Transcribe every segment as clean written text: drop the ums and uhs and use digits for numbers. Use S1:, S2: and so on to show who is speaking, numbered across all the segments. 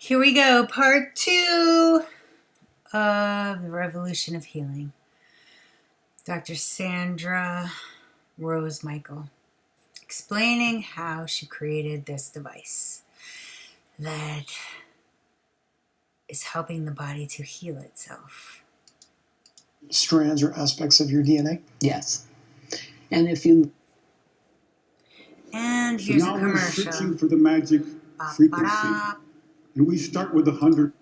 S1: Here we go, part 2 of the Revolution of Healing. Dr. Sandra Rose Michael explaining how she created this device that is helping the body to heal itself.
S2: Strands or aspects of your DNA?
S3: Yes. And if you...
S1: And here's a
S4: now we're
S1: commercial.
S4: searching for the magic frequency. And we start with 100.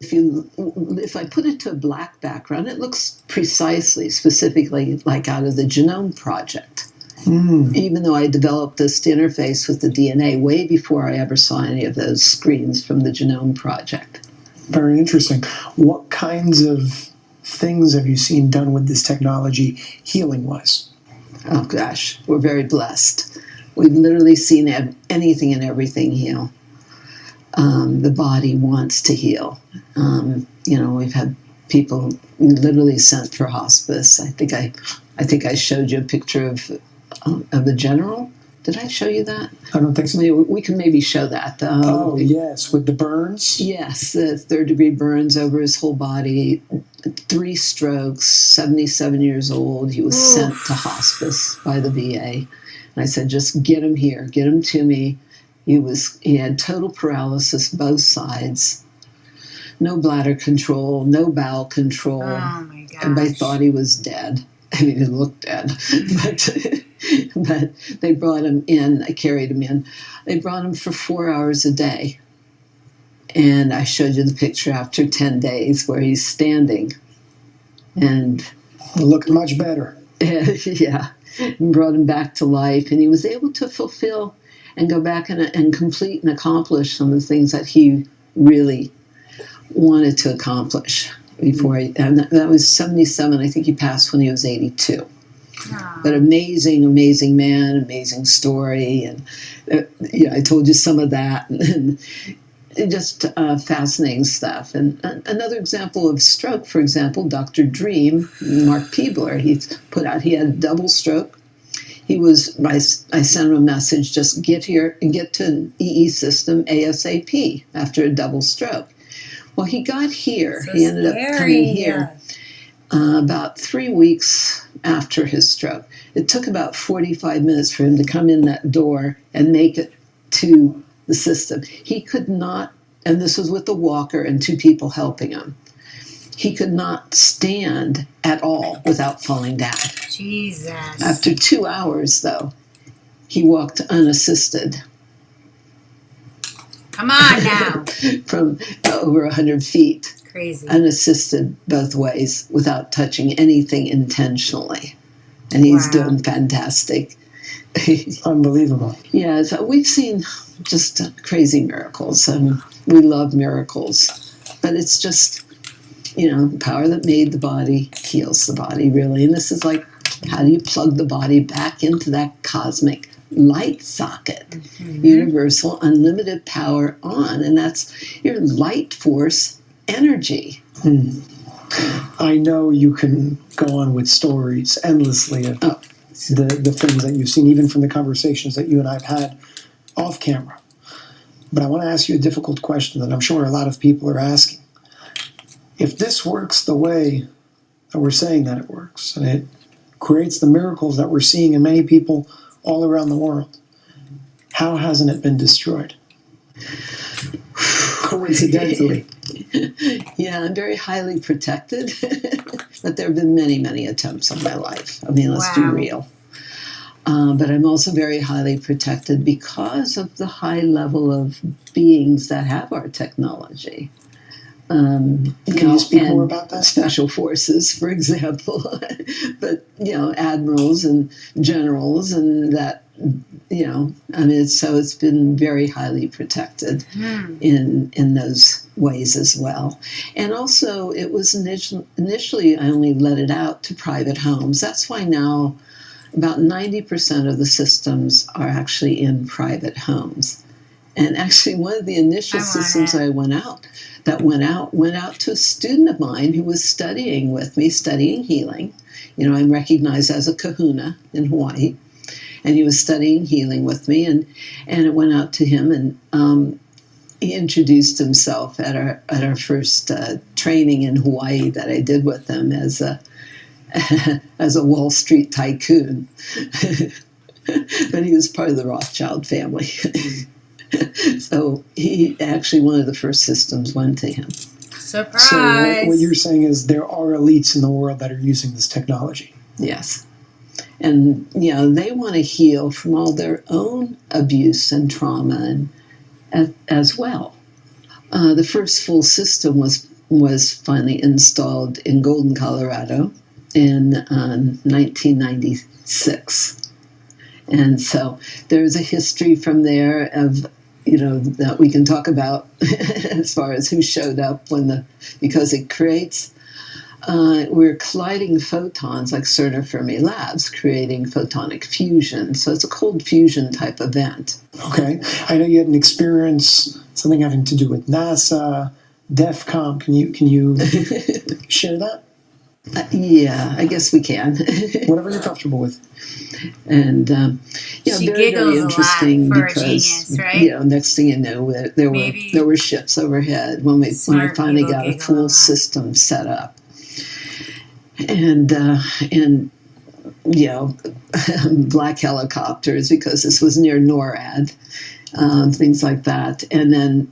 S3: If I put it to a black background, it looks precisely, specifically like out of the Genome Project. Even though I developed this to interface with the DNA way before I ever saw any of those screens from the Genome Project.
S2: Very interesting. What kinds of things have you seen done with this technology healing-wise?
S3: Oh gosh, we're very blessed. We've literally seen anything and everything heal. The body wants to heal. We've had people literally sent for hospice. I think I showed you a picture of the general. Did I show you that?
S2: I don't think so.
S3: We can maybe show that.
S2: Yes, with the burns?
S3: Yes, the third-degree burns over his whole body, 3 strokes, 77 years old. He was sent to hospice by the VA. And I said, just get him here, get him to me. He had total paralysis, both sides. No bladder control, no bowel control.
S1: Oh my gosh.
S3: Everybody thought he was dead. I mean, he looked dead. But they brought him in. I carried him in. They brought him for 4 hours a day. And I showed you the picture after 10 days where he's standing. And
S2: looked much better.
S3: Yeah. And brought him back to life. And he was able to fulfill and go back and complete and accomplish some of the things that he really wanted to accomplish before and that was 77. I think he passed when he was 82. But amazing, amazing man, amazing story. And I told you some of that. And just fascinating stuff. And another example of stroke, for example, Dr. Dream, Mark Peebler, he had a double stroke. I sent him a message, just get here and get to an EE system ASAP after a double stroke. Well, he got here.
S1: So
S3: he ended up coming here about 3 weeks after his stroke. It took about 45 minutes for him to come in that door and make it to the system. He could not, and this was with the walker and 2 people helping him, he could not stand at all without falling down.
S1: Jesus.
S3: After 2 hours, though, he walked unassisted.
S1: Come on now.
S3: From over 100 feet.
S1: Crazy.
S3: Unassisted both ways without touching anything intentionally. And he's doing fantastic.
S2: Unbelievable.
S3: Yeah, so we've seen just crazy miracles. We love miracles. But it's just, the power that made the body heals the body, really. And this is like, how do you plug the body back into that cosmic light socket? Universal, unlimited power on. And that's your light force energy.
S2: I know you can go on with stories endlessly of the things that you've seen, even from the conversations that you and I have had off camera. But I want to ask you a difficult question that I'm sure a lot of people are asking. If this works the way that we're saying that it works, and it creates the miracles that we're seeing in many people all around the world, how hasn't it been destroyed? Coincidentally.
S3: Yeah, I'm very highly protected, but there have been many, many attempts on my life. I mean, let's be real. But I'm also very highly protected because of the high level of beings that have our technology.
S2: Can you speak more about that?
S3: Special forces, for example, but admirals and generals, and that so it's been very highly protected in those ways as well. And also, it was initially I only let it out to private homes. That's why now about 90% of the systems are actually in private homes. And actually, one of the initial systems that went out to a student of mine who was studying with me, studying healing. I'm recognized as a kahuna in Hawaii. And he was studying healing with me, and it went out to him. And he introduced himself at our first training in Hawaii that I did with him as a Wall Street tycoon. But he was part of the Rothschild family. So he actually, one of the first systems went to him.
S1: Surprise!
S2: So what you're saying is there are elites in the world that are using this technology.
S3: Yes. And, they want to heal from all their own abuse and trauma as well. The first full system was finally installed in Golden, Colorado in 1996. And so there's a history from there of, that we can talk about as far as who showed up because it creates, we're colliding photons like Cerner Fermi Labs, creating photonic fusion. So it's a cold fusion type event.
S2: Okay. I know you had an experience, something having to do with NASA, DEF CON. Can you share that?
S3: Yeah, I guess we can.
S2: Whatever you're comfortable with.
S3: And
S1: she
S3: very, very interesting
S1: a lot for
S3: because
S1: a genius, right?
S3: next thing you know, there were ships overhead when I finally got a full system set up, and black helicopters because this was near NORAD, things like that, and then.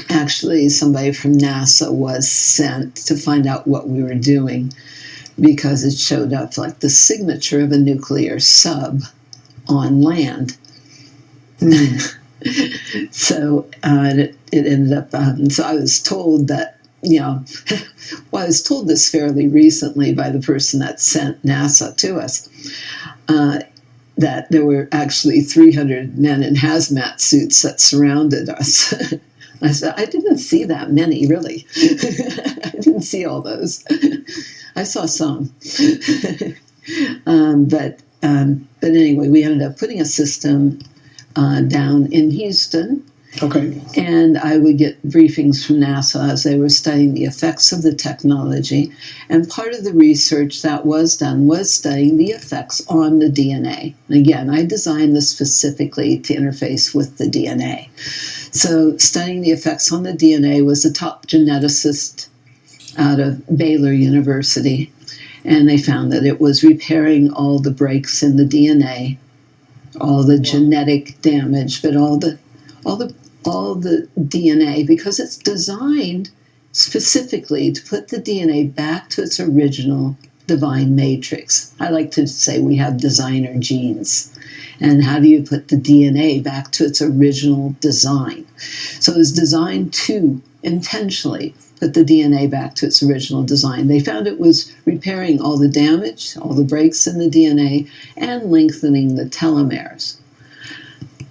S3: Actually, somebody from NASA was sent to find out what we were doing because it showed up like the signature of a nuclear sub on land. So it ended up, so I was told that, I was told this fairly recently by the person that sent NASA to us, that there were actually 300 men in hazmat suits that surrounded us. I said, I didn't see that many, really. I didn't see all those. I saw some. But anyway, we ended up putting a system down in Houston.
S2: Okay.
S3: And I would get briefings from NASA as they were studying the effects of the technology. And part of the research that was done was studying the effects on the DNA. And again, I designed this specifically to interface with the DNA. So studying the effects on the DNA was the top geneticist out of Baylor University. And they found that it was repairing all the breaks in the DNA, all the genetic damage, but all the DNA, because it's designed specifically to put the DNA back to its original divine matrix. I like to say we have designer genes. And how do you put the DNA back to its original design? So it was designed to intentionally put the DNA back to its original design. They found it was repairing all the damage, all the breaks in the DNA, and lengthening the telomeres.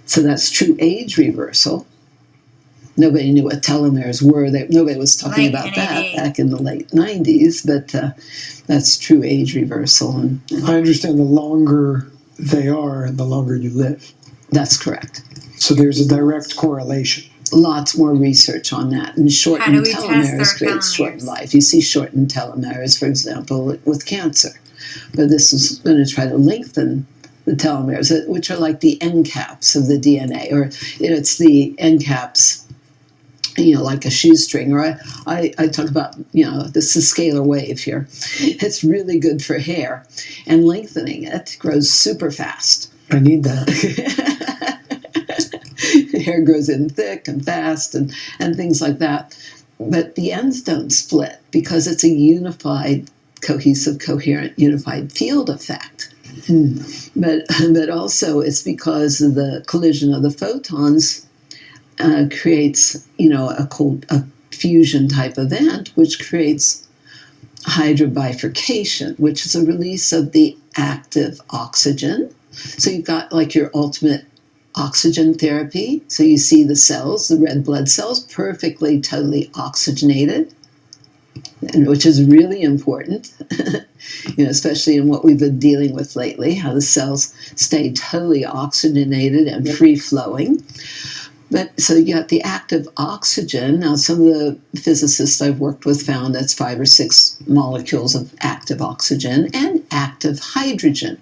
S3: So that's true age reversal. Nobody knew what telomeres were. Nobody was talking about that back in the late 90s, but that's true age reversal. And
S2: I understand the longer they are, the longer you live.
S3: That's correct.
S2: So there's a direct correlation.
S3: Lots more research on that. And shortened telomeres creates shortened life. You see shortened telomeres, for example, with cancer. But this is going to try to lengthen the telomeres, which are like the end caps of the DNA, or it's the end caps, like a shoestring. Or I talk about, this is scalar wave here. It's really good for hair, and lengthening it grows super fast.
S2: I need that.
S3: Hair grows in thick and fast and things like that. But the ends don't split because it's a unified, cohesive, coherent, unified field effect. But also it's because of the collision of the photons creates, a fusion type event, which creates hydrobifurcation, which is a release of the active oxygen. So you've got like your ultimate oxygen therapy. So you see the cells, the red blood cells, perfectly, totally oxygenated, which is really important, especially in what we've been dealing with lately, how the cells stay totally oxygenated and free-flowing. But so you got the active oxygen. Now, some of the physicists I've worked with found that's 5 or 6 molecules of active oxygen and active hydrogen.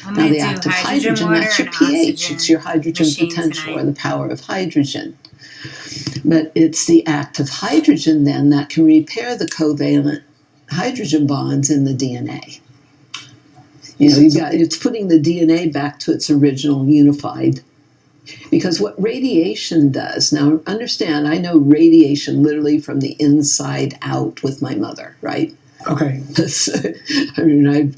S3: Now, the active hydrogen, that's your pH. It's your hydrogen potential or the power of hydrogen. But it's the active hydrogen then that can repair the covalent hydrogen bonds in the DNA. It's putting the DNA back to its original unified. Because what radiation does, now understand, I know radiation literally from the inside out with my mother, right?
S2: Okay.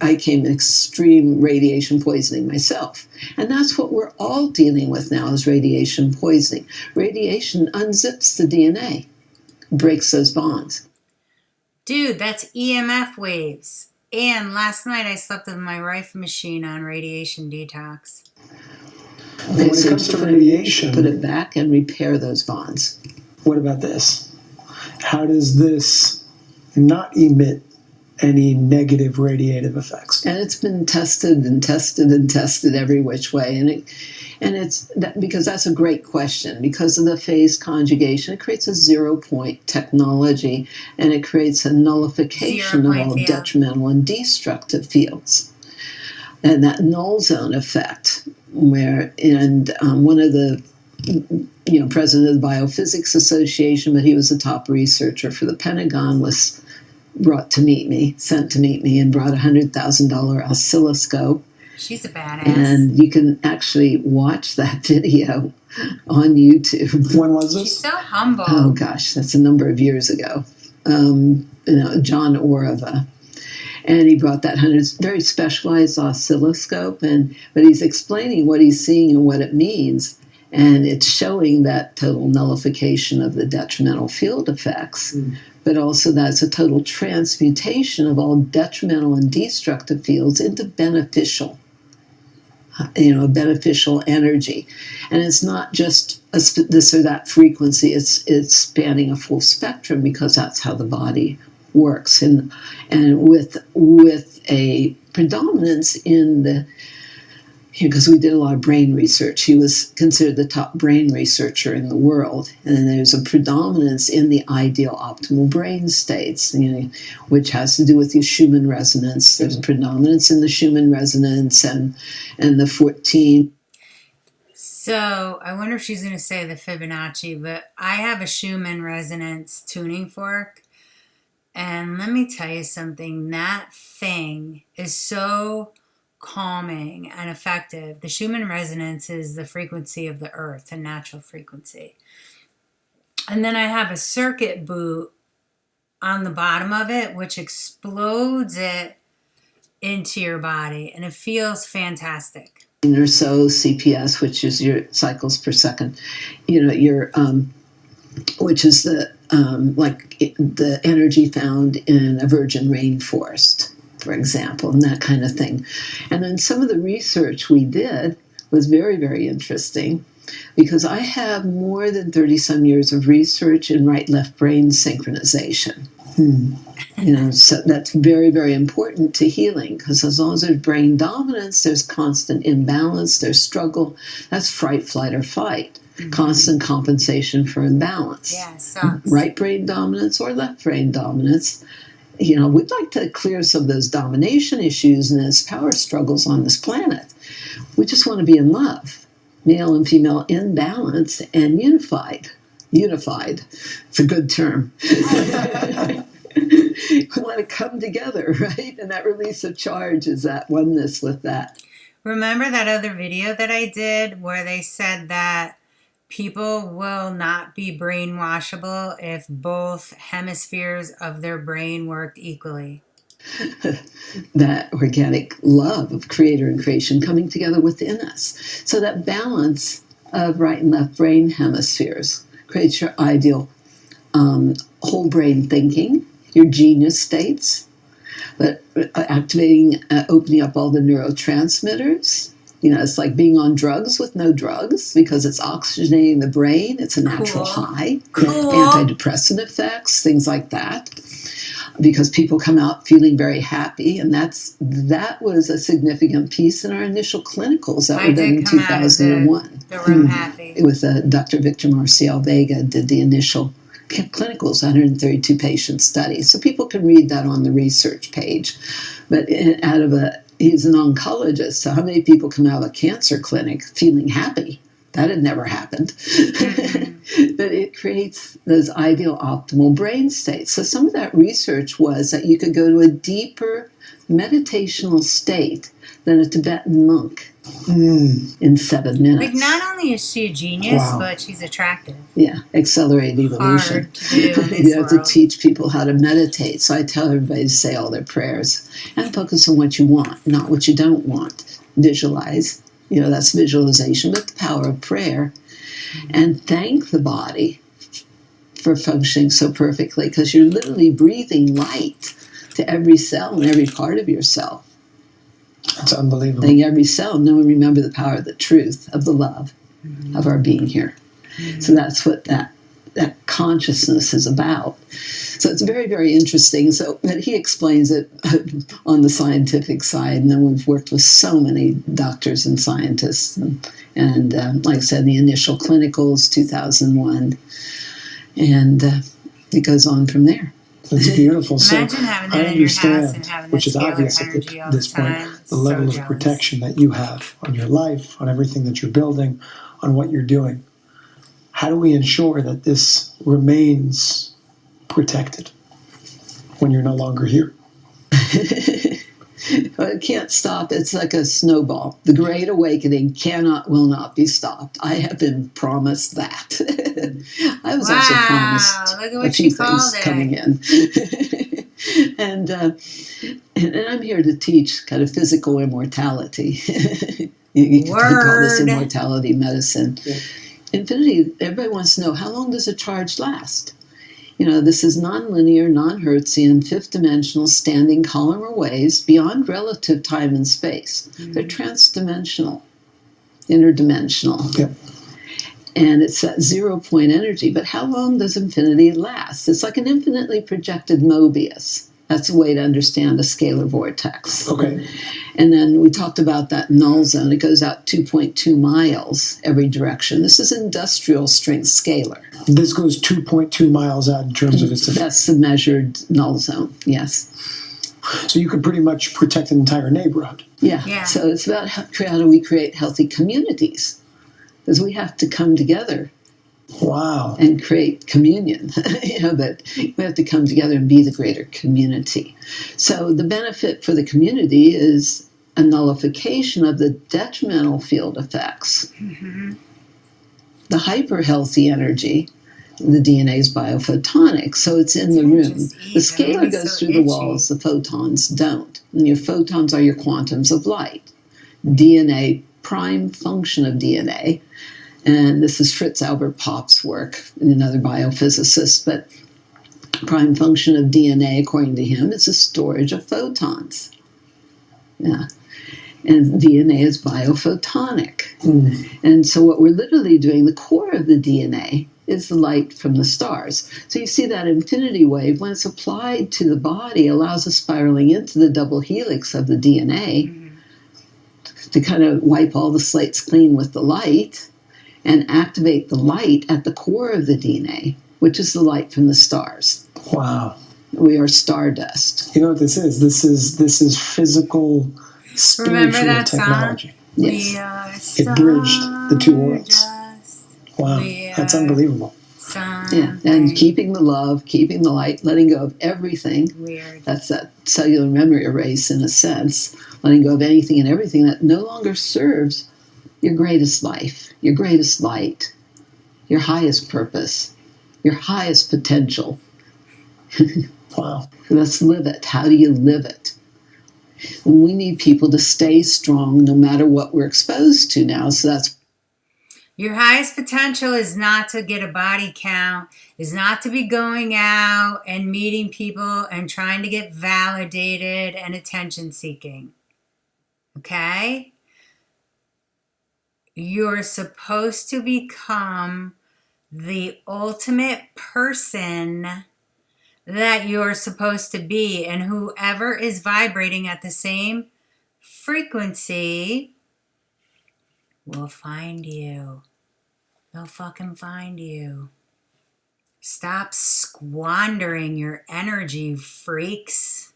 S3: I came extreme radiation poisoning myself. And that's what we're all dealing with now is radiation poisoning. Radiation unzips the DNA, breaks those bonds.
S1: Dude, that's EMF waves. And last night I slept with my Rife machine on radiation detox.
S2: When it comes to radiation,
S3: put it back and repair those bonds.
S2: What about this? How does this not emit any negative radiative effects?
S3: And it's been tested and tested and tested every which way. And it's that, because that's a great question. Because of the phase conjugation, it creates a 0 point technology, and it creates a nullification of all detrimental and destructive fields. And that null zone effect, one of the president of the Biophysics Association, but he was a top researcher for the Pentagon, was sent to meet me, and brought a $100,000 oscilloscope.
S1: She's a badass.
S3: And you can actually watch that video on YouTube.
S2: When was this?
S1: She's so humble.
S3: Oh gosh, that's a number of years ago. John Orova. And he brought that very specialized oscilloscope, but he's explaining what he's seeing and what it means. And it's showing that total nullification of the detrimental field effects, but also that's a total transmutation of all detrimental and destructive fields into beneficial energy. And it's not just this or that frequency, it's spanning a full spectrum, because that's how the body works. And with a predominance in the, because we did a lot of brain research. He was considered the top brain researcher in the world. And then there's a predominance in the ideal optimal brain states, which has to do with your Schumann resonance. There's a predominance in the Schumann resonance and the 14.
S1: So I wonder if she's going to say the Fibonacci, but I have a Schumann resonance tuning fork. And let me tell you something, that thing is so calming and effective. The Schumann resonance is the frequency of the earth, a natural frequency. And then I have a circuit boot on the bottom of it, which explodes it into your body, and it feels fantastic.
S3: Or so CPS, which is your cycles per second, which is the the energy found in a virgin rainforest, for example, and that kind of thing. And then some of the research we did was very, very interesting, because I have more than 30-some years of research in right-left brain synchronization. So that's very, very important to healing, because as long as there's brain dominance, there's constant imbalance, there's struggle. That's fright, flight, or fight. Constant compensation for imbalance.
S1: Yeah, sucks.
S3: Right brain dominance or left brain dominance. We'd like to clear some of those domination issues and those power struggles on this planet. We just want to be in love, male and female in balance and unified. Unified. It's a good term. We want to come together, right? And that release of charge is that oneness with that.
S1: Remember that other video that I did where they said that people will not be brainwashable if both hemispheres of their brain worked equally?
S3: That organic love of creator and creation coming together within us. So that balance of right and left brain hemispheres creates your ideal whole brain thinking, your genius states, but activating, opening up all the neurotransmitters. It's like being on drugs with no drugs, because it's oxygenating the brain. It's a natural high.
S1: Cool.
S3: Antidepressant effects, things like that. Because people come out feeling very happy, and that was a significant piece in our initial clinicals that were done in 2001.
S1: The room happy.
S3: With Dr. Victor Marcial Vega did the initial clinicals, 132 patient study. So people can read that on the research page. But he's an oncologist, so how many people come out of a cancer clinic feeling happy? That had never happened. But it creates those ideal optimal brain states. So some of that research was that you could go to a deeper meditational state than a Tibetan monk in 7 minutes.
S1: Like, not only is she a genius,
S2: Wow.
S1: but she's attractive.
S3: Yeah, accelerate evolution.
S1: Hard to do in this
S3: You have to
S1: world.
S3: teach people how to meditate. So I tell everybody to say all their prayers and focus on what you want, not what you don't want. Visualize. That's visualization, but the power of prayer. And thank the body for functioning so perfectly, because you're literally breathing light to every cell and every part of yourself.
S2: It's unbelievable.
S3: Thank every cell. Know and remember the power of the truth, of the love, of our being here. So that's what that consciousness is about. So it's very, very interesting. So, but he explains it on the scientific side, and then we've worked with so many doctors and scientists, and like I said, the initial clinicals, 2001, and it goes on from there.
S2: It's beautiful.
S1: Imagine
S2: so
S1: having
S2: I
S1: that in your house and
S2: understand,
S1: having
S2: which
S1: that
S2: is
S1: scalar
S2: obvious at
S1: energy all
S2: this
S1: the
S2: point,
S1: time.
S2: the level of
S1: jealous.
S2: protection that you have on your life, on everything that you're building, on what you're doing. How do we ensure that this remains protected when you're no longer here?
S3: It can't stop. It's like a snowball. The Great Awakening will not be stopped. I have been promised that. I was also promised
S1: Look at
S3: a
S1: what
S3: few
S1: she called
S3: things
S1: it.
S3: coming in. and I'm here to teach kind of physical immortality. You could call this
S1: Word.
S3: immortality medicine.
S2: Yeah.
S3: Infinity, everybody wants to know, how long does a charge last? This is nonlinear, non-Hertzian, fifth-dimensional, standing column or waves beyond relative time and space. They're transdimensional, interdimensional.
S2: Yep.
S3: And it's that zero-point energy. But how long does infinity last? It's like an infinitely projected Mobius. That's a way to understand a scalar vortex.
S2: Okay.
S3: And then we talked about that null zone. It goes out 2.2 miles every direction. This is industrial strength scalar.
S2: This goes 2.2 miles out in terms of its effect.
S3: That's the measured null zone, yes.
S2: So you could pretty much protect an entire neighborhood.
S1: Yeah.
S3: So it's about how do we create healthy communities? Because we have to come together
S2: Wow.
S3: and create communion. But we have to come together and be the greater community. So the benefit for the community is a nullification of the detrimental field effects. The hyper healthy energy, the DNA is biophotonic, so it's in the room. The scalar goes through the walls, the photons don't. And your photons are your quantums of light. DNA, prime function of DNA, and this is Fritz Albert Pop's work, another biophysicist, but prime function of DNA, according to him, is the storage of photons. Yeah. And DNA is biophotonic. And so what we're literally doing, the core of the DNA is the light from the stars. So you see that infinity wave, when it's applied to the body, allows a spiraling into the double helix of the DNA to kind of wipe all the slates clean with the light and activate the light at the core of the DNA, which is the light from the stars.
S2: Wow.
S3: We are stardust.
S2: You know what this is? This is physical, spiritual
S1: Remember that
S2: technology.
S3: Yes.
S1: We are
S2: It bridged the two worlds.
S1: stardust.
S2: Wow.
S1: We
S2: That's
S1: are
S2: unbelievable.
S3: Yeah, and keeping the love, keeping the light, letting go of everything.
S1: Weird.
S3: That's that cellular memory erase in a sense, letting go of anything and everything that no longer serves your greatest life, your greatest light, your highest purpose, your highest potential.
S2: Wow.
S3: Let's live it. How do you live it? And we need people to stay strong no matter what we're exposed to now. So that's
S1: Your highest potential is not to get a body count, is not to be going out and meeting people and trying to get validated and attention seeking. Okay? You're supposed to become the ultimate person that you're supposed to be, and whoever is vibrating at the same frequency will find you. They'll fucking find you. Stop squandering your energy, freaks.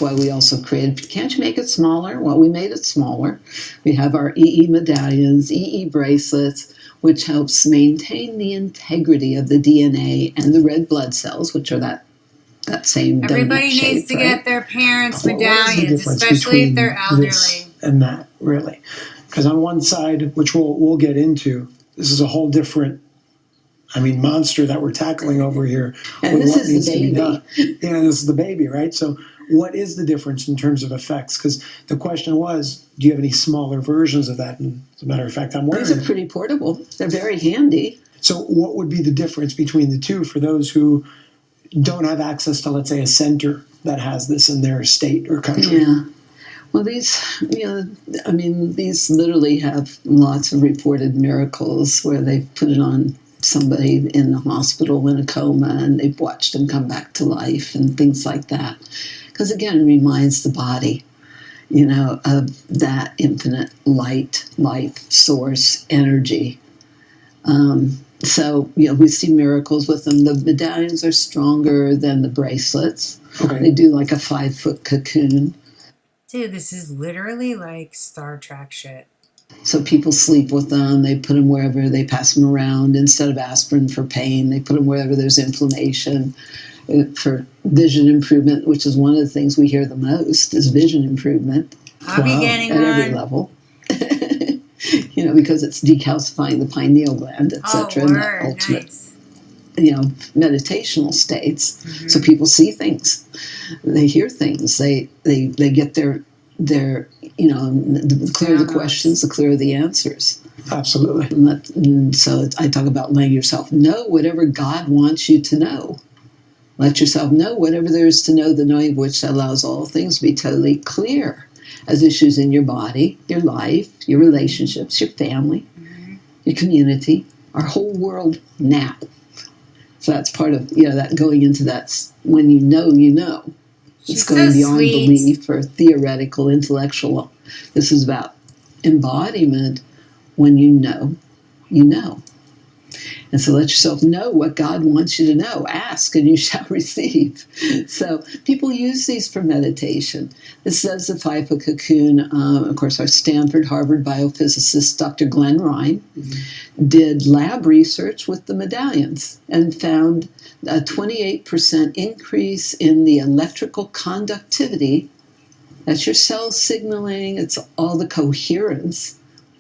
S3: why we also created, can't you make it smaller? Well, we made it smaller. We have our EE medallions, EE bracelets, which helps maintain the integrity of the DNA and the red blood cells, which are that same donut
S1: Everybody
S3: shape,
S1: needs to
S3: right?
S1: get their parents'
S2: What is the
S1: medallions,
S2: difference
S1: especially if
S2: between
S1: they're
S2: this
S1: elderly.
S2: and that, really? Because on one side, which we'll get into, this is a whole different, monster that we're tackling over here.
S3: And
S2: with
S3: this
S2: what
S3: is the
S2: needs to be
S3: baby.
S2: done. Yeah, this is the baby, right? So what is the difference in terms of effects? Because the question was, do you have any smaller versions of that? And as a matter of fact, I'm wearing
S3: These are
S2: them.
S3: pretty portable. They're very handy.
S2: So what would be the difference between the two for those who don't have access to, let's say, a center that has this in their state or country?
S3: Yeah. Well, these literally have lots of reported miracles where they've put it on somebody in the hospital in a coma and they've watched them come back to life and things like that. Because again, it reminds the body, of that infinite light, life source, energy. So, we see miracles with them. The medallions are stronger than the bracelets.
S2: Okay.
S3: They do like a 5-foot cocoon.
S1: Dude, this is literally like Star Trek shit.
S3: So people sleep with them. They put them wherever, they pass them around. Instead of aspirin for pain, they put them wherever there's inflammation. For vision improvement, which is one of the things we hear the most, is vision improvement.
S1: I'll be getting
S3: at every
S1: one.
S3: level. Because it's decalcifying the pineal gland, etc.
S1: Oh,
S3: and the
S1: word,
S3: ultimate,
S1: nice.
S3: meditational states. Mm-hmm. So people see things, they hear things, they get their the clearer the questions, the clearer the answers.
S2: Absolutely.
S3: And so I talk about letting yourself know whatever God wants you to know. Let yourself know whatever there is to know, the knowing of which allows all things to be totally clear as issues in your body, your life, your relationships, your family, your community, our whole world now. So that's part of, that going into that, when you know,
S1: She's
S3: it's going
S1: so
S3: beyond
S1: sweet.
S3: belief or theoretical, intellectual. This is about embodiment. When you know, you know. And so let yourself know what God wants you to know. Ask and you shall receive. So people use these for meditation. This says the 5-foot cocoon. Of course, our Stanford, Harvard biophysicist, Dr. Glenn Ryan, did lab research with the medallions and found a 28% increase in the electrical conductivity. That's your cell signaling. It's all the coherence.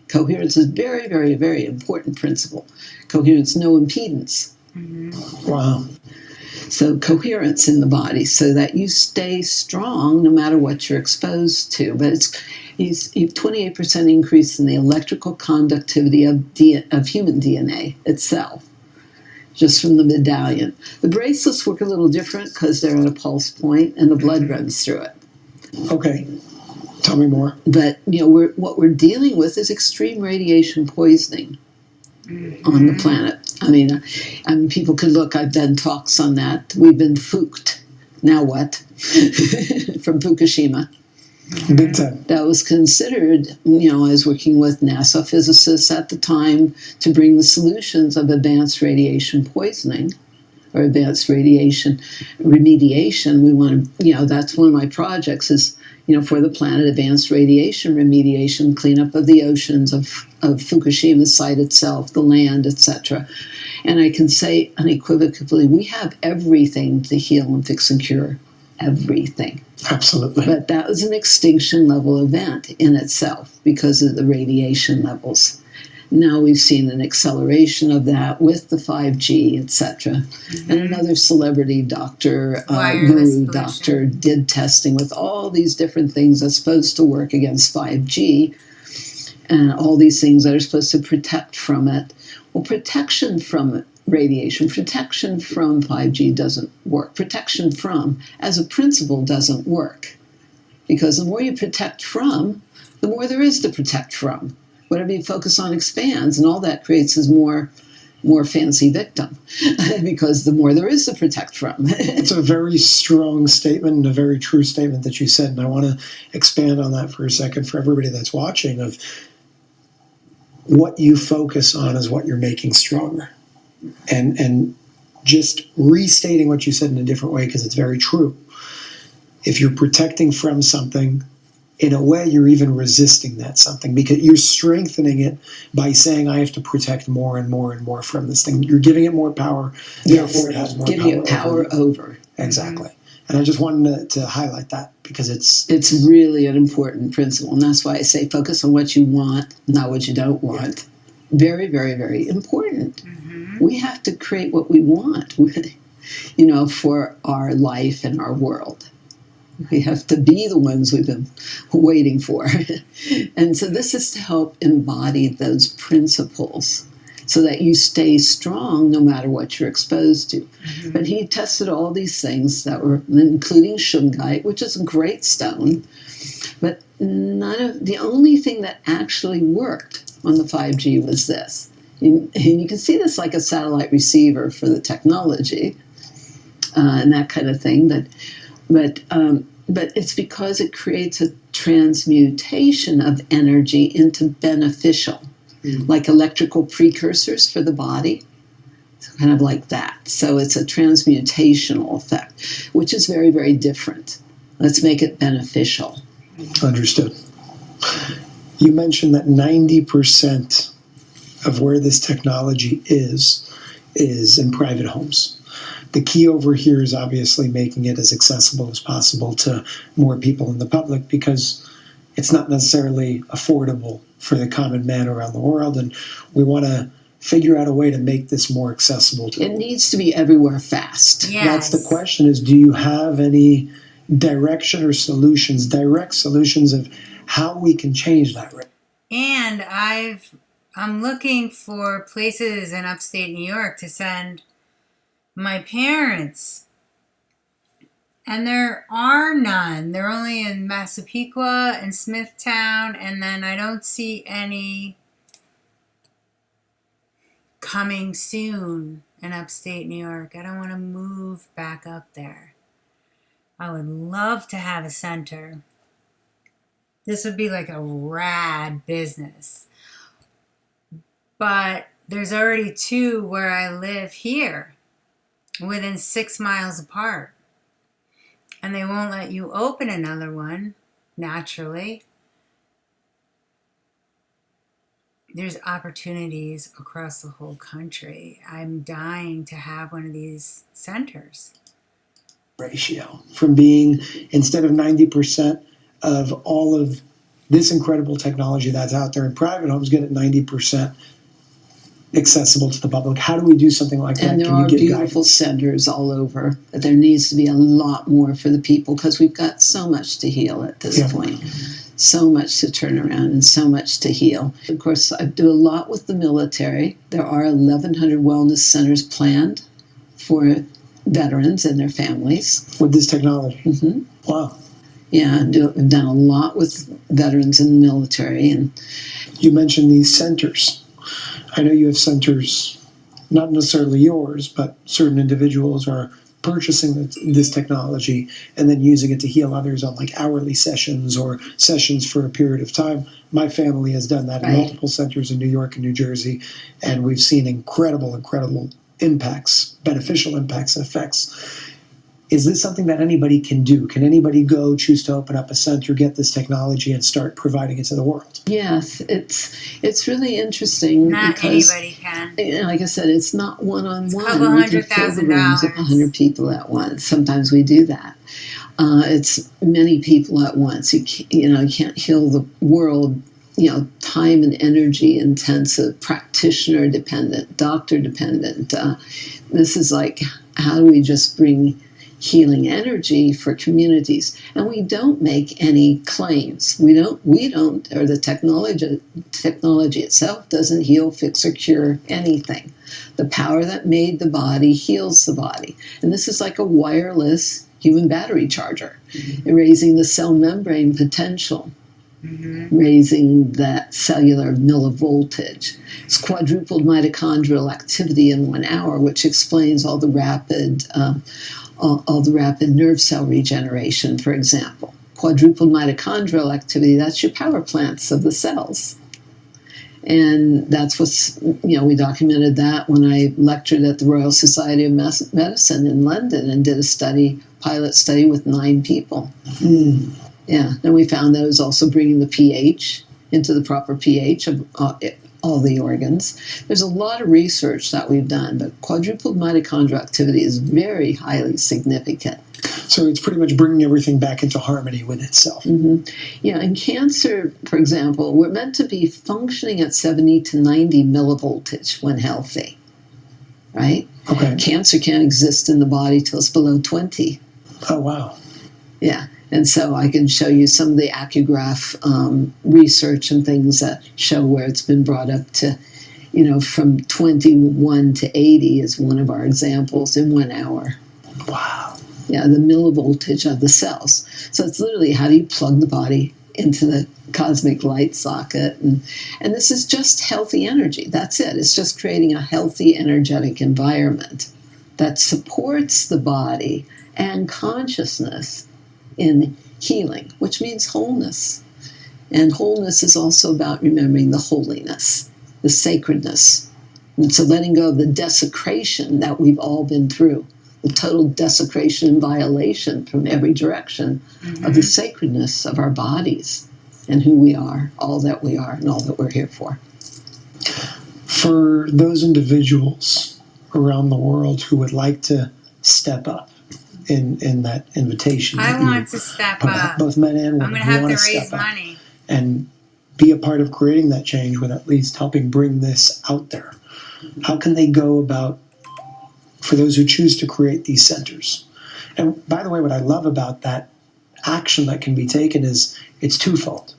S3: Coherence is very, very, very important principle. Coherence, no impedance.
S1: Mm-hmm.
S2: Wow.
S3: So coherence in the body so that you stay strong no matter what you're exposed to. But it's 28% increase in the electrical conductivity of human DNA itself, just from the medallion. The bracelets work a little different because they're at a pulse point and the blood runs through it.
S2: Okay. Tell me more.
S3: But what we're dealing with is extreme radiation poisoning on the planet. I mean, people could look. I've done talks on that. We've been fooked. Now what? From Fukushima.
S2: Big time.
S3: That was considered. I was working with NASA physicists at the time to bring the solutions of advanced radiation poisoning or advanced radiation remediation. We want to. That's one of my projects is. For the planet, advanced radiation remediation, cleanup of the oceans of Fukushima site itself, the land, etc. And I can say unequivocally, we have everything to heal and fix and cure. Everything.
S2: Absolutely.
S3: But that was an extinction level event in itself because of the radiation levels. Now we've seen an acceleration of that with the 5G, etc. And another celebrity doctor, guru doctor, did testing with all these different things that's supposed to work against 5G and all these things that are supposed to protect from it. Well, protection from radiation, protection from 5G doesn't work. Protection from, as a principle, doesn't work. Because the more you protect from, the more there is to protect from. Whatever you focus on expands, and all that creates is more fancy victim, because the more there is to protect from.
S2: It's a very strong statement and a very true statement that you said, and I want to expand on that for a second for everybody that's watching. Of what you focus on is what you're making stronger, and just restating what you said in a different way because it's very true. if you're protecting from something, in a way, you're even resisting that something because you're strengthening it by saying, I have to protect more and more and more from this thing. You're giving it more power, therefore it has more
S3: giving
S2: power.
S3: it power over.
S2: Exactly. And I just wanted to highlight that because it's
S3: really an important principle. And that's why I say focus on what you want, not what you don't want. Very, very, very important. We have to create what we want, for our life and our world. We have to be the ones we've been waiting for. And so this is to help embody those principles so that you stay strong no matter what you're exposed to. But he tested all these things that were, including shungite, which is a great stone, but the only thing that actually worked on the 5G was this. And you can see this like a satellite receiver for the technology and that kind of thing, but it's because it creates a transmutation of energy into beneficial, like electrical precursors for the body, kind of like that. So it's a transmutational effect, which is very, very different. Let's make it beneficial.
S2: understood. You mentioned that 90% of where this technology is in private homes. The key over here is obviously making it as accessible as possible to more people in the public because it's not necessarily affordable for the common man around the world, and we want to figure out a way to make this more accessible to
S3: It needs to be everywhere fast.
S1: Yes.
S2: That's the question is, do you have any direction or solutions, direct solutions of how we can change that?
S1: And I'm looking for places in upstate New York to send my parents. And there are none. They're only in Massapequa and Smithtown, and then I don't see any coming soon in upstate New York. I don't want to move back up there. I would love to have a center. This would be like a rad business. But there's already two where I live here, within 6 miles apart. And they won't let you open another one, naturally. There's opportunities across the whole country. I'm dying to have one of these centers.
S2: Ratio from being, instead of 90% of all of this incredible technology that's out there in private homes, get it 90% accessible to the public. How do we do something like that?
S3: And there are beautiful centers all over, but there needs to be a lot more for the people because we've got so much to heal at this point. So much to turn around and so much to heal. Of course, I do a lot with the military. There are 1,100 wellness centers planned for veterans and their families.
S2: With this technology? Wow.
S3: Yeah, I've done a lot with veterans in the military. And
S2: you mentioned these centers. I know you have centers, not necessarily yours, but certain individuals are purchasing this technology and then using it to heal others on like hourly sessions or sessions for a period of time. My family has done that in multiple centers in New York and New Jersey, and we've seen incredible impacts, beneficial impacts and effects. Is this something that anybody can do? Can anybody choose to open up a center, get this technology, and start providing it to the world?
S3: Yes, it's really interesting.
S1: Not
S3: because,
S1: anybody can.
S3: Like I said, it's not one-on-one.
S1: It's a couple
S3: we can fill the rooms of
S1: $100,000.
S3: 100 people at once. Sometimes we do that. It's many people at once. You can't heal the world. Time and energy intensive, practitioner dependent, doctor dependent. This is like, how do we just bring healing energy for communities? And we don't make any claims. We don't, or the technology itself doesn't heal, fix, or cure anything. The power that made the body heals the body. And this is like a wireless human battery charger, raising the cell membrane potential, raising that cellular millivoltage. It's quadrupled mitochondrial activity in 1 hour, which explains all the rapid nerve cell regeneration, for example. Quadrupled mitochondrial activity, that's your power plants of the cells. And that's what's, we documented that when I lectured at the Royal Society of Medicine in London and did a pilot study with 9 people. Yeah, and we found that it was also bringing the pH into the proper pH of all the organs. There's a lot of research that we've done, but quadrupled mitochondrial activity is very highly significant.
S2: So it's pretty much bringing everything back into harmony with itself.
S3: Yeah, in cancer, for example, we're meant to be functioning at 70 to 90 millivoltage when healthy, right?
S2: Okay.
S3: Cancer can't exist in the body till it's below 20.
S2: Oh, wow.
S3: Yeah, and so I can show you some of the acograph research and things that show where it's been brought up to, from 21 to 80 is one of our examples in 1 hour.
S2: Wow.
S3: Yeah, the millivoltage of the cells. So it's literally how do you plug the body into the cosmic light socket. And this is just healthy energy. That's it. It's just creating a healthy, energetic environment that supports the body and consciousness in healing, which means wholeness. And wholeness is also about remembering the holiness, the sacredness. And so letting go of the desecration that we've all been through. The total desecration and violation from every direction of the sacredness of our bodies and who we are, all that we are, and all that we're here for.
S2: For those individuals around the world who would like to step up in that invitation,
S1: I want to step up.
S2: Both men and women.
S1: I'm going to have
S2: want
S1: to raise
S2: step up
S1: money
S2: and be a part of creating that change with at least helping bring this out there. How can they go about, for those who choose to create these centers? And by the way, what I love about that action that can be taken is it's twofold.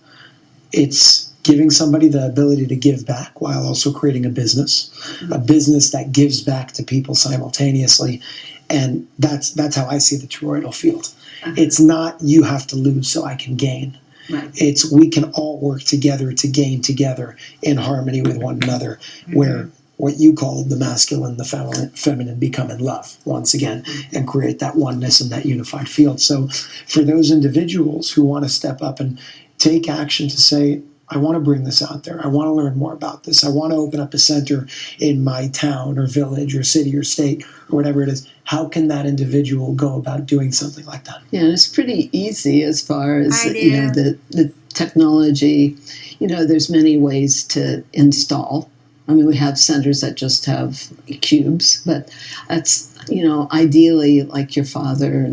S2: It's giving somebody the ability to give back while also creating a business that gives back to people simultaneously. And that's how I see the toroidal field. It's not you have to lose so I can gain.
S3: Right.
S2: It's we can all work together to gain together in harmony with one another, where what you call the masculine and the feminine become in love once again and create that oneness and that unified field. So for those individuals who want to step up and take action to say, I want to bring this out there. I want to learn more about this. I want to open up a center in my town or village or city or state or whatever it is. How can that individual go about doing something like that?
S3: Yeah, and it's pretty easy as far as the technology. There's many ways to install. I mean, we have centers that just have cubes, but that's, ideally like your father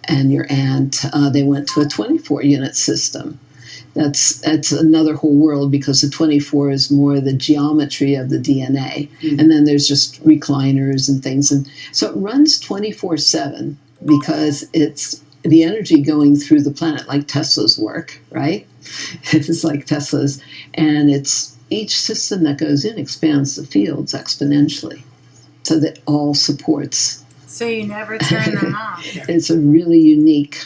S3: and your aunt, they went to a 24-unit system. That's another whole world because the 24 is more the geometry of the DNA. And then there's just recliners and things. And so it runs 24/7 because it's the energy going through the planet, like Tesla's work, right? It's like Tesla's. And it's each system that goes in expands the fields exponentially so that all supports.
S1: So you never turn them off.
S3: It's a really unique.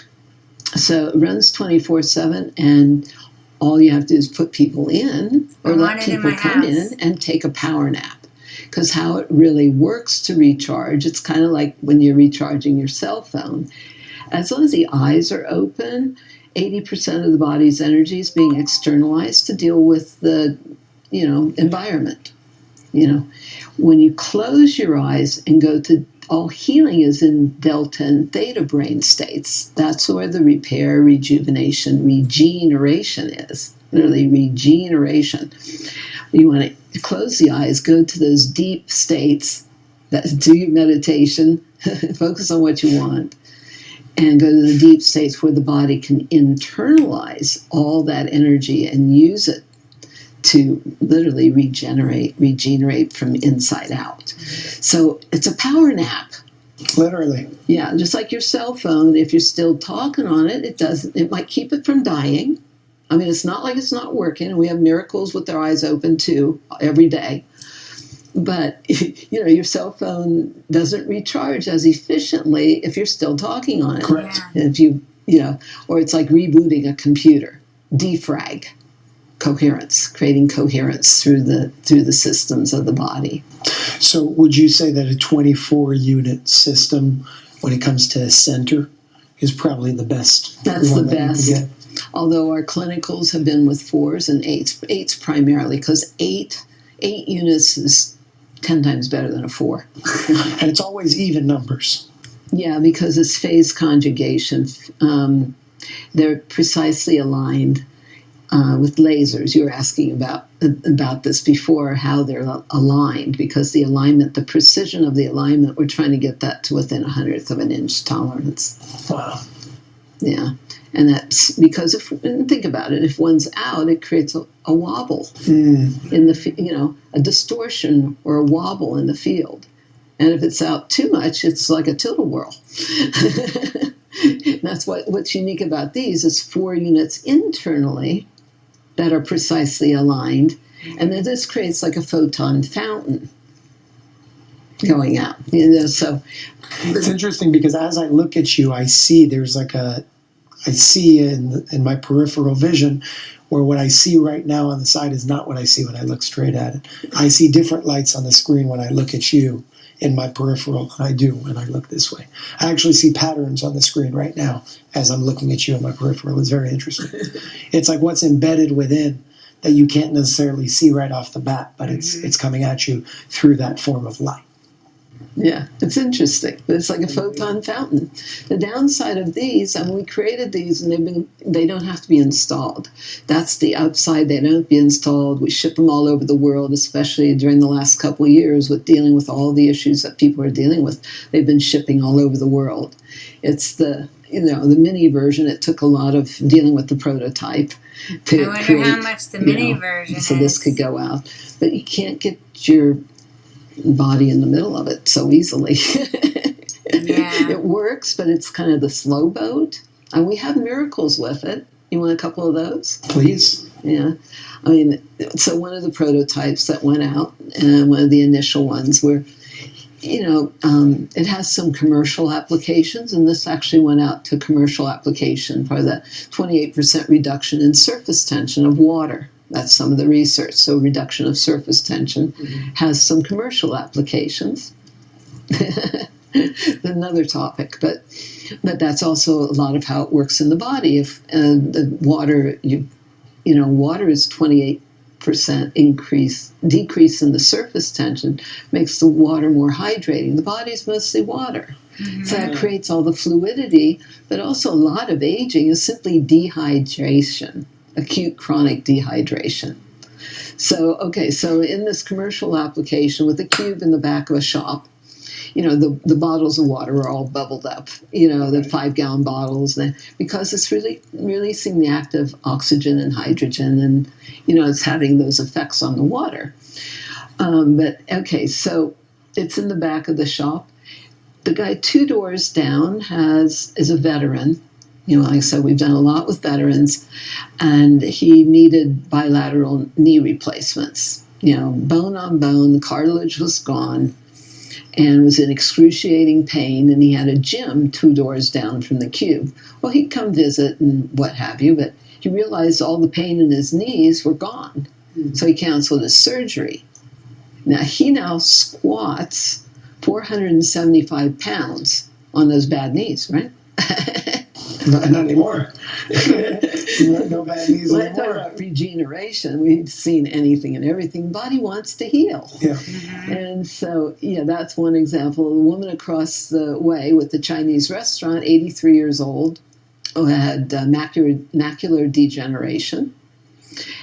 S3: So it runs 24/7, and all you have to do is put people in or let people come in and take a power nap. Because how it really works to recharge, it's kind of like when you're recharging your cell phone. As long as the eyes are open, 80% of the body's energy is being externalized to deal with the, environment. When you close your eyes and go to all healing is in delta and theta brain states. That's where the repair, rejuvenation, regeneration is. Literally regeneration. You want to close the eyes, go to those deep states, do your meditation, focus on what you want, and go to the deep states where the body can internalize all that energy and use it to literally regenerate from inside out. So it's a power nap.
S2: Literally.
S3: Yeah, just like your cell phone, if you're still talking on it, it might keep it from dying. I mean, it's not like it's not working, and we have miracles with their eyes open too every day. But your cell phone doesn't recharge as efficiently if you're still talking on it.
S2: Correct.
S3: If or it's like rebooting a computer, defrag. Coherence, creating coherence through the systems of the body.
S2: So would you say that a 24-unit system, when it comes to a center, is probably the best?
S3: That's the best. Although our clinicals have been with 4s and 8s, 8s primarily, because 8 units is 10 times better than a 4.
S2: And it's always even numbers.
S3: Yeah, because it's phase conjugation. They're precisely aligned with lasers. You were asking about this before, how they're aligned, because the alignment, the precision of the alignment, we're trying to get that to within 1/100th of an inch tolerance.
S2: Wow.
S3: Yeah, and that's because think about it, if one's out, it creates a wobble in the, a distortion or a wobble in the field. And if it's out too much, it's like a tilt-a-whirl. That's what's unique about these is 4 units internally that are precisely aligned, and then this creates like a photon fountain going out. So
S2: it's interesting because as I look at you, I see there's like I see in my peripheral vision where what I see right now on the side is not what I see when I look straight at it. I see different lights on the screen when I look at you in my peripheral than I do when I look this way. I actually see patterns on the screen right now as I'm looking at you in my peripheral. It's very interesting. It's like what's embedded within that you can't necessarily see right off the bat, but it's coming at you through that form of light.
S3: Yeah, it's interesting. It's like a photon fountain. The downside of these, and we created these, and they don't have to be installed. That's the upside. They don't have to be installed. We ship them all over the world, especially during the last couple of years with dealing with all the issues that people are dealing with. They've been shipping all over the world. It's the mini version. It took a lot of dealing with the prototype to
S1: I wonder
S3: create,
S1: how much the mini version
S3: so
S1: is.
S3: this could go out. But you can't get your body in the middle of it so easily.
S1: Yeah.
S3: It works, but it's kind of the slow boat. And we have miracles with it. You want a couple of those?
S2: Please.
S3: Yeah. I mean, so one of the prototypes that went out, and one of the initial ones were, it has some commercial applications, and this actually went out to commercial application for the 28% reduction in surface tension of water. That's some of the research. So reduction of surface tension has some commercial applications. Another topic, but that's also a lot of how it works in the body. If the water, water is 28% decrease in the surface tension makes the water more hydrating. The body's mostly water. Mm-hmm. So that creates all the fluidity, but also a lot of aging is simply dehydration. Acute chronic dehydration. So in this commercial application with a cube in the back of a shop, the bottles of water are all bubbled up, the 5-gallon bottles, because it's really releasing the active oxygen and hydrogen, and, it's having those effects on the water. So it's in the back of the shop. The guy 2 doors down is a veteran. Like I said, we've done a lot with veterans, and he needed bilateral knee replacements. Bone on bone, the cartilage was gone, and was in excruciating pain, and he had a gym 2 doors down from the cube. Well, he'd come visit and what have you, but he realized all the pain in his knees were gone, so he canceled his surgery. Now, he squats 475 pounds on those bad knees, right?
S2: Not anymore. No bad knees
S3: When I
S2: anymore.
S3: talk about regeneration, we've seen anything and everything. Body wants to heal.
S2: Yeah.
S3: And so, that's one example. A woman across the way with the Chinese restaurant, 83 years old, who had macular degeneration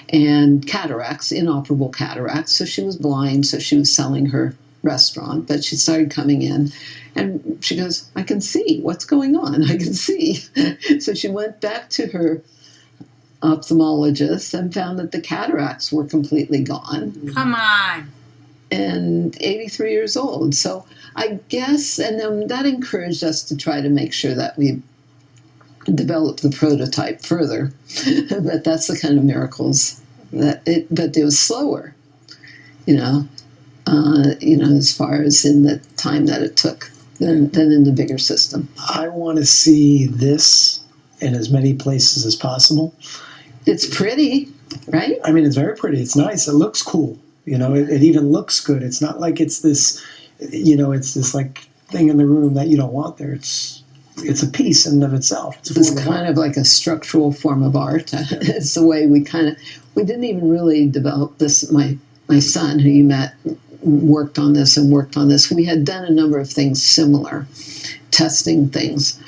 S3: and cataracts, inoperable cataracts. So she was blind, so she was selling her restaurant, but she started coming in, and she goes, I can see what's going on. I can see. So she went back to her ophthalmologist and found that the cataracts were completely gone.
S1: Come on.
S3: And 83 years old. So I guess, and then that encouraged us to try to make sure that we develop the prototype further. But that's the kind of miracles but it was slower, as far as in the time that it took than in the bigger system.
S2: I want to see this in as many places as possible.
S3: It's pretty, right?
S2: I mean, it's very pretty. It's nice. It looks cool. It even looks good. It's not like it's this, it's this like thing in the room that you don't want there. It's it's a piece in and of itself.
S3: It was kind of like a structural form of art. It's the way we didn't even really develop this. My son, who you met, worked on this and worked on this. We had done a number of things similar, testing things,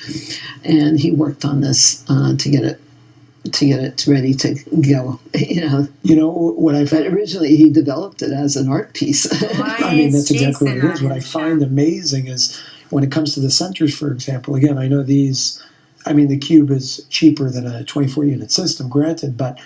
S3: and he worked on this to get it ready to go.
S2: What I
S3: But originally he developed it as an art piece.
S2: I mean, that's exactly what it is. What I find amazing is when it comes to the centers, for example. Again, I know these. I mean, the cube is cheaper than a 24-unit system, granted, but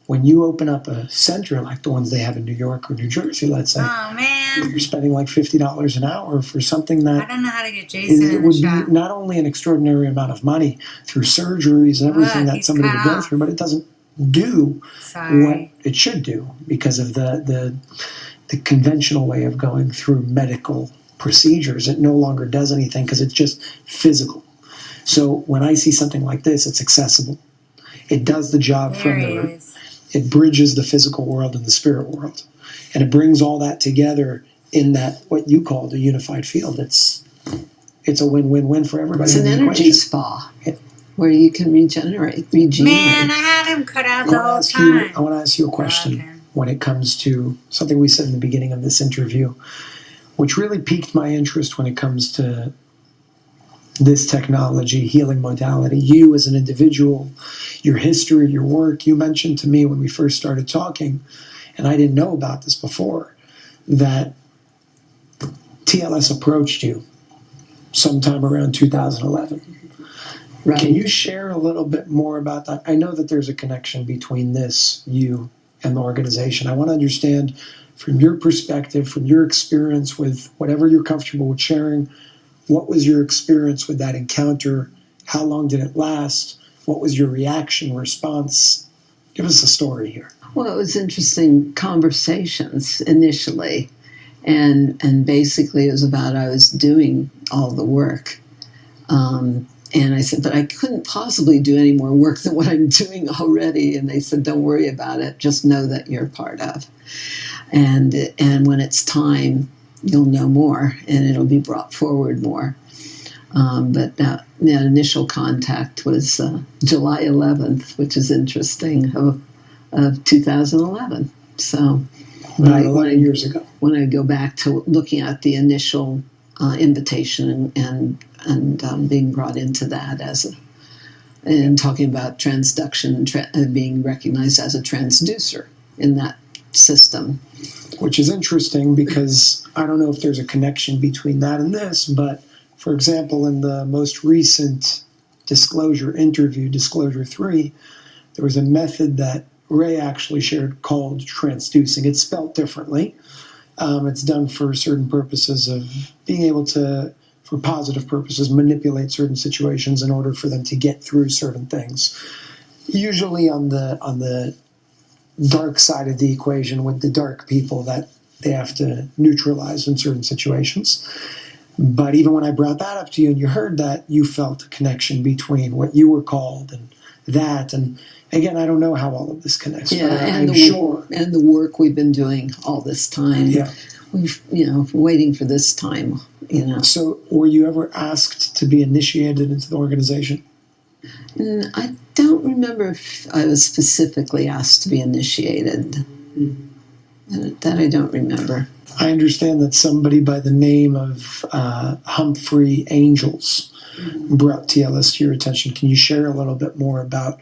S2: when you open up a center like the ones they have in New York or New Jersey, let's say,
S1: oh man,
S2: you're spending like $50 an hour for something that
S1: I don't know how to get Jason in
S2: would
S1: the shop.
S2: be not only an extraordinary amount of money through surgeries and everything that somebody would go through, but it doesn't do what it should do because of the conventional way of going through medical procedures. It no longer does anything because it's just physical. So when I see something like this, it's accessible. It does the job from there. It bridges the physical world and the spirit world. And it brings all that together in that, what you called a unified field. It's a win-win-win for everybody.
S3: It's an energy spa where you can regenerate.
S1: Man, I had him cut out the whole time.
S2: I want to ask you a question when it comes to something we said in the beginning of this interview, which really piqued my interest when it comes to this technology, healing modality. You as an individual, your history, your work. You mentioned to me when we first started talking, and I didn't know about this before, that TLS approached you sometime around 2011. Right. Can you share a little bit more about that? I know that there's a connection between this, you, and the organization. I want to understand from your perspective, from your experience with whatever you're comfortable with sharing, what was your experience with that encounter? How long did it last? What was your reaction, response? Give us a story here.
S3: Well, it was interesting conversations initially. And basically it was about I was doing all the work. And I said, but I couldn't possibly do any more work than what I'm doing already. And they said, don't worry about it. Just know that you're part of. And when it's time, you'll know more and it'll be brought forward more. But that initial contact was July 11th, which is interesting, of 2011. So
S2: about 11 years ago.
S3: When I go back to looking at the initial invitation and being brought into that and talking about transduction, being recognized as a transducer in that system.
S2: Which is interesting because I don't know if there's a connection between that and this, but for example, in the most recent disclosure interview, Disclosure 3, there was a method that Ray actually shared called transducing. It's spelled differently. It's done for certain purposes of being able to, for positive purposes, manipulate certain situations in order for them to get through certain things. Usually on the dark side of the equation with the dark people that they have to neutralize in certain situations. But even when I brought that up to you and you heard that, you felt a connection between what you were called and that. And again, I don't know how all of this connects.
S3: Yeah,
S2: but
S3: and the work we've been doing all this time.
S2: Yeah.
S3: We've, waiting for this time,
S2: So were you ever asked to be initiated into the organization?
S3: I don't remember if I was specifically asked to be initiated. That I don't remember.
S2: I understand that somebody by the name of Humphrey Angels brought TLS to your attention. Can you share a little bit more about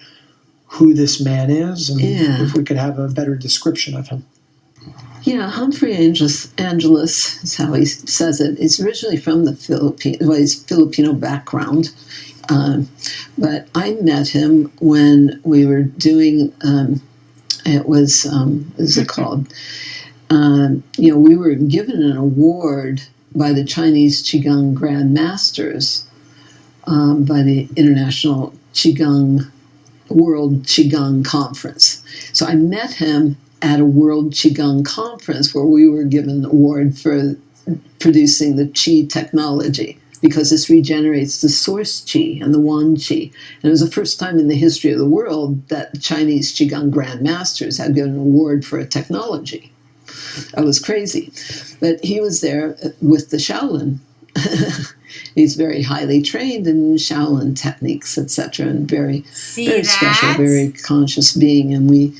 S2: who this man is and if we could have a better description of him?
S3: Yeah, Humphrey Angelus is how he says it. It's originally from the Philippines, he's Filipino background. But I met him when we were doing, what is it called? We were given an award by the Chinese Qigong Grand Masters, by the International World Qigong Conference. So I met him at a World Qigong Conference where we were given an award for producing the Qi technology, because this regenerates the source Qi and the Wan Qi. And it was the first time in the history of the world that the Chinese Qigong Grand Masters had given an award for a technology. That was crazy. But he was there with the Shaolin. He's very highly trained in Shaolin techniques, etc., and very
S1: See
S3: special,
S1: that?
S3: very conscious being. And we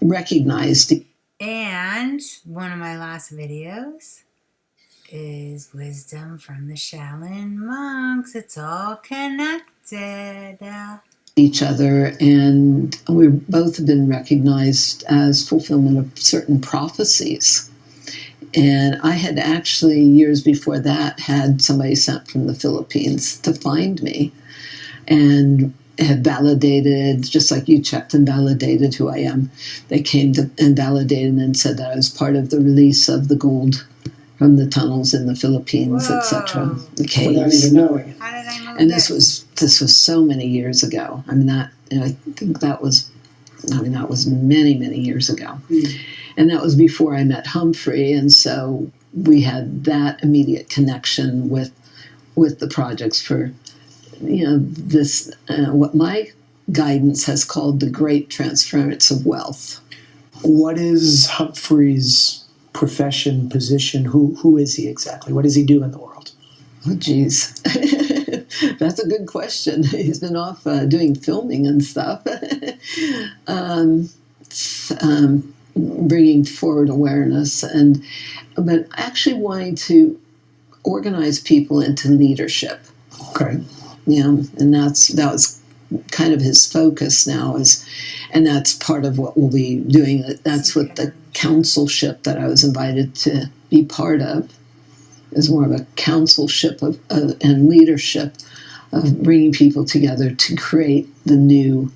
S3: recognized.
S1: And one of my last videos is wisdom from the Shaolin monks. It's all connected.
S3: Each other, and we both have been recognized as fulfillment of certain prophecies. And I had actually, years before that, had somebody sent from the Philippines to find me and had validated, just like you checked and validated who I am. They came to and validated and said that I was part of the release of the gold from the tunnels in the Philippines, etc., the caves.
S2: Without even knowing it.
S1: How did I move
S3: And this was so many years ago. I mean, I think that was many years ago. And that was before I met Humphrey, and so we had that immediate connection with the projects for, this, what my guidance has called the great transference of wealth.
S2: What is Humphrey's profession, position? Who is he exactly? What does he do in the world?
S3: Oh, geez. That's a good question. He's been off doing filming and stuff. Bringing forward awareness, but actually wanting to organize people into leadership.
S2: Okay.
S3: And that was kind of his focus now and that's part of what we'll be doing. That's what the councilship that I was invited to be part of is more of a councilship and leadership of bringing people together to create the new.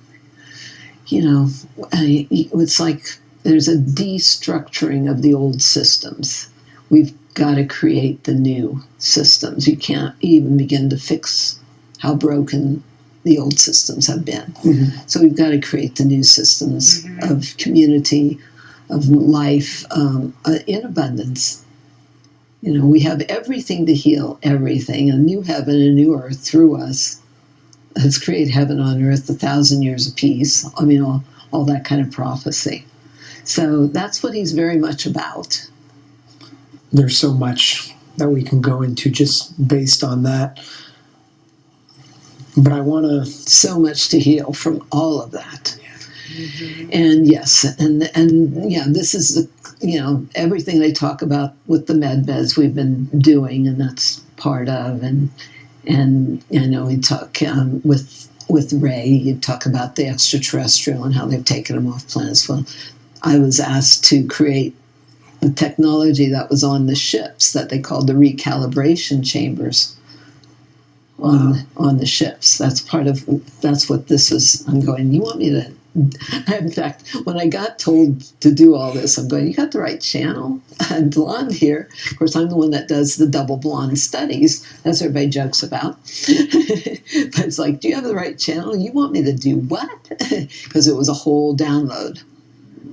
S3: It's like there's a destructuring of the old systems. We've got to create the new systems. You can't even begin to fix how broken the old systems have been. Mm-hmm. So we've got to create the new systems of community, of life, in abundance. We have everything to heal everything, a new heaven, a new earth through us. Let's create heaven on earth, 1,000 years of peace. I mean, all that kind of prophecy. So that's what he's very much about.
S2: There's so much that we can go into just based on that. But I want to...
S3: So much to heal from all of that. Mm-hmm. And yes, and yeah, this is everything they talk about with the MedBeds we've been doing, and that's part of, and we talk with Ray, you talk about the extraterrestrial and how they've taken them off planets. Well, I was asked to create the technology that was on the ships that they called the recalibration chambers on the ships. That's what this is. I'm going, you want me to... In fact, when I got told to do all this, I'm going, you got the right channel? I'm blonde here. Of course, I'm the one that does the double blonde studies, as everybody jokes about. But it's like, do you have the right channel? You want me to do what? Because it was a whole download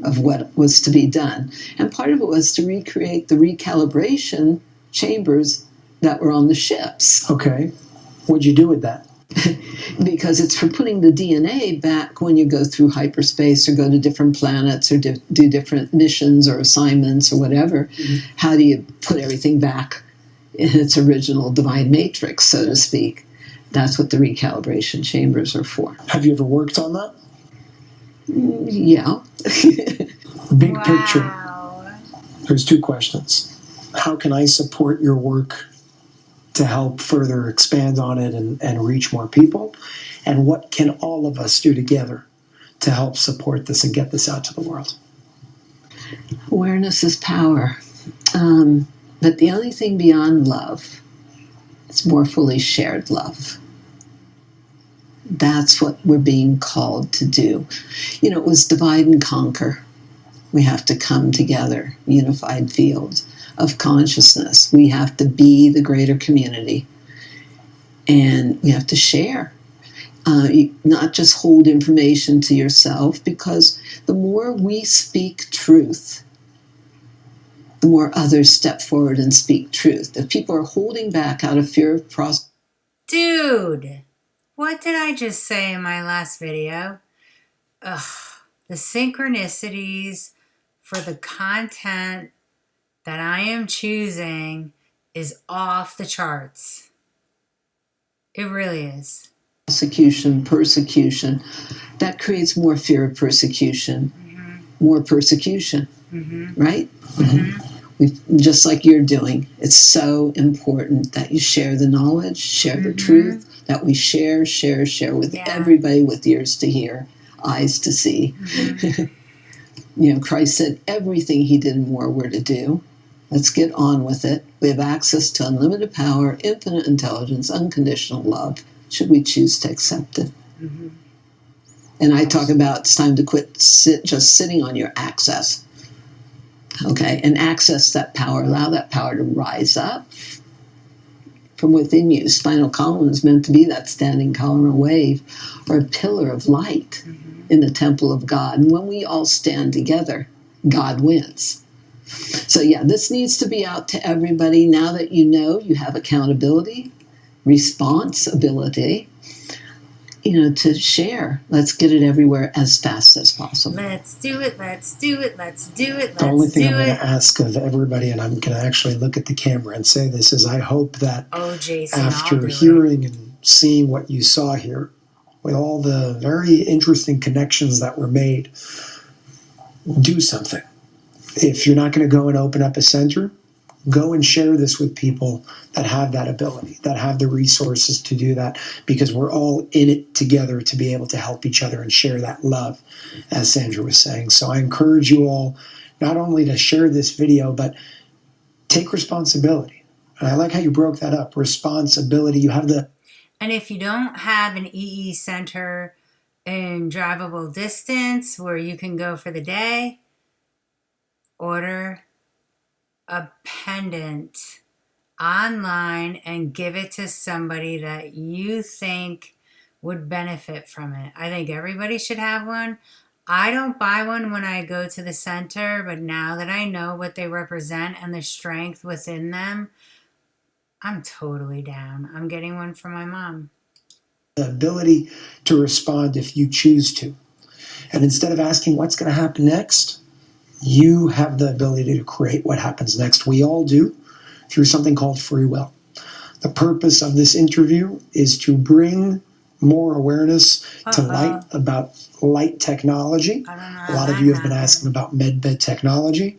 S3: of what was to be done. And part of it was to recreate the recalibration chambers that were on the ships.
S2: Okay. What'd you do with that?
S3: Because it's for putting the DNA back when you go through hyperspace or go to different planets or do different missions or assignments or whatever. Mm-hmm. How do you put everything back in its original divine matrix, so to speak? That's what the recalibration chambers are for.
S2: Have you ever worked on that?
S3: Yeah.
S2: Big picture. There's two questions. How can I support your work to help further expand on it and reach more people? And what can all of us do together to help support this and get this out to the world?
S3: Awareness is power. But the only thing beyond love is more fully shared love. That's what we're being called to do. It was divide and conquer. We have to come together, unified field of consciousness. We have to be the greater community. And we have to share. Not just hold information to yourself, because the more we speak truth, the more others step forward and speak truth. If people are holding back out of fear of prosperity...
S1: Dude, what did I just say in my last video? Ugh, the synchronicities for the content that I am choosing is off the charts. It really is.
S3: Persecution, that creates more fear of persecution, more persecution, right? Just like you're doing. It's so important that you share the knowledge, share the truth, that we share with everybody with ears to hear, eyes to see. Christ said everything he did and more were to do. Let's get on with it. We have access to unlimited power, infinite intelligence, unconditional love, should we choose to accept it. And I talk about it's time to quit just sitting on your access. Okay, and access that power, allow that power to rise up from within you. Spinal column is meant to be that standing column or wave or a pillar of light in the temple of God. And when we all stand together, God wins. So yeah, this needs to be out to everybody. Now that you know you have accountability, responsibility, to share. Let's get it everywhere as fast as possible.
S1: Let's do it. Let's do it. Let's do it.
S2: The only thing I'm going to ask of everybody, and I'm going to actually look at the camera and say this, is I hope that
S1: Jason,
S2: after hearing and seeing what you saw here, with all the very interesting connections that were made, do something. If you're not going to go and open up a center, go and share this with people that have that ability, that have the resources to do that, because we're all in it together to be able to help each other and share that love, as Sandra was saying. So I encourage you all not only to share this video, but take responsibility. And I like how you broke that up. Responsibility. You have the...
S1: And if you don't have an EE center in drivable distance where you can go for the day, order a pendant online and give it to somebody that you think would benefit from it. I think everybody should have one. I don't buy one when I go to the center, but now that I know what they represent and the strength within them, I'm totally down. I'm getting one for my mom.
S2: The ability to respond if you choose to. And instead of asking what's going to happen next, you have the ability to create what happens next. We all do, through something called free will. The purpose of this interview is to bring more awareness to light about light technology. A lot of you have been asking about MedBed technology.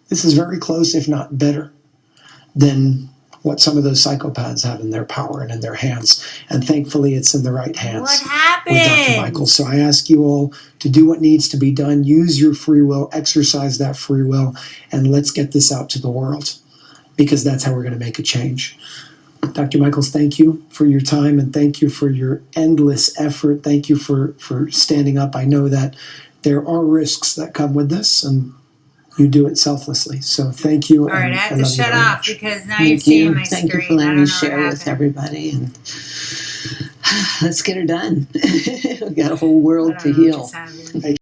S2: This is very close, if not better, than what some of those psychopaths have in their power and in their hands. And thankfully, it's in the right hands.
S1: What happened?
S2: With Dr. Michael. So I ask you all to do what needs to be done. Use your free will, exercise that free will, and let's get this out to the world, because that's how we're going to make a change. Dr. Michaels, thank you for your time, and thank you for your endless effort. Thank you for standing up. I know that there are risks that come with this, and you do it selflessly. So thank you.
S1: All right, I have to shut off because now you're seeing my screen.
S3: Thank you for letting me share with everybody. And let's get her done. We've got a whole world to heal.